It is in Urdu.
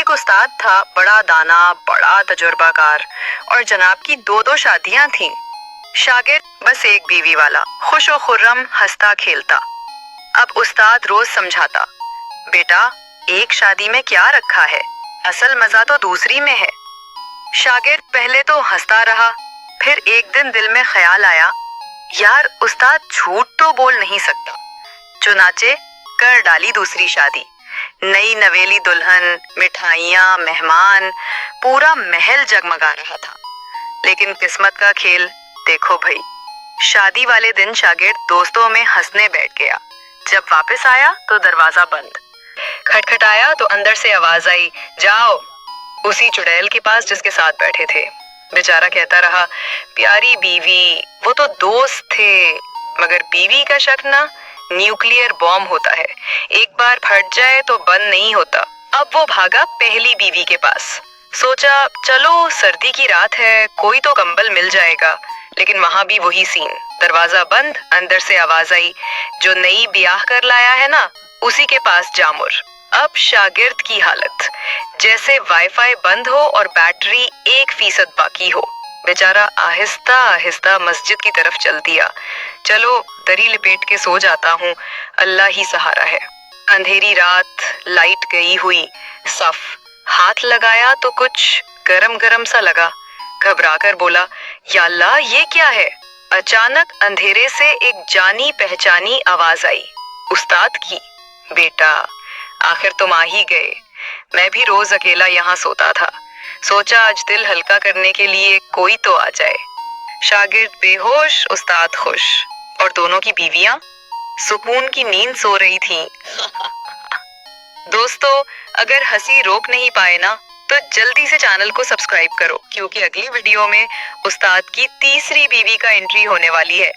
ایک استاد تھا، بڑا دانا، بڑا تجربہ کار، اور جناب کی 2 شادیاں تھیں۔ شاگرد بس ایک بیوی والا، خوش و خرم، ہنستا کھیلتا۔ اب استاد روز سمجھاتا، بیٹا ایک شادی میں کیا رکھا ہے، اصل مزہ تو دوسری میں ہے۔ شاگرد پہلے تو ہنستا رہا، پھر ایک دن دل میں خیال آیا، یار استاد جھوٹ تو بول نہیں سکتا۔ چنانچہ کر ڈالی دوسری شادی۔ نئی نویلی دلہن، مٹھائیاں، مہمان، پورا محل جگمگا رہا تھا۔ لیکن قسمت کا کھیل دیکھو بھئی، شادی والے دن شاگرد دوستوں میں ہنسنے بیٹھ گیا۔ جب واپس آیا تو دروازہ بند۔ کھٹکھٹایا تو اندر سے آواز آئی، جاؤ، اسی چڑیل کے پاس جس کے ساتھ بیٹھے تھے۔ بیچارہ کہتا رہا، پیاری بیوی، وہ تو دوست تھے، مگر بیوی کا شک نا نیوکلیئر بوم ہوتا ہے، ایک بار پھٹ جائے تو بند نہیں ہوتا۔ اب وہ بھاگا پہلی بیوی کے پاس، سوچا چلو سردی کی رات ہے، کوئی تو کمبل مل جائے گا، لیکن وہاں بھی وہی سین، دروازہ بند، اندر سے آواز آئی، جو نئی بیاہ کر لایا ہے نا اسی کے پاس جامر۔ اب شاگرد کی حالت جیسے وائی فائی بند ہو اور بیٹری 1% باقی ہو۔ بیچارہ آہستہ آہستہ مسجد کی طرف چل دیا، چلو دری لپیٹ کے سو جاتا ہوں، اللہ ہی سہارا ہے۔ اندھیری رات، لائٹ گئی ہوئی، صف، ہاتھ لگایا تو کچھ گرم گرم سا لگا، گھبرا کر بولا، یا اللہ یہ کیا ہے؟ اچانک اندھیرے سے ایک جانی پہچانی آواز آئی، استاد کی، بیٹا آخر تم آ ہی گئے، میں بھی روز اکیلا یہاں سوتا تھا، سوچا آج دل ہلکا کرنے کے لیے کوئی تو آ جائے۔ شاگرد بے ہوش، استاد خوش، اور دونوں کی بیویاں سکون کی نیند سو رہی تھیں۔ دوستو اگر ہنسی روک نہیں پائے نا تو جلدی سے چینل کو سبسکرائب کرو، کیونکہ اگلی ویڈیو میں استاد کی تیسری بیوی کا انٹری ہونے والی ہے۔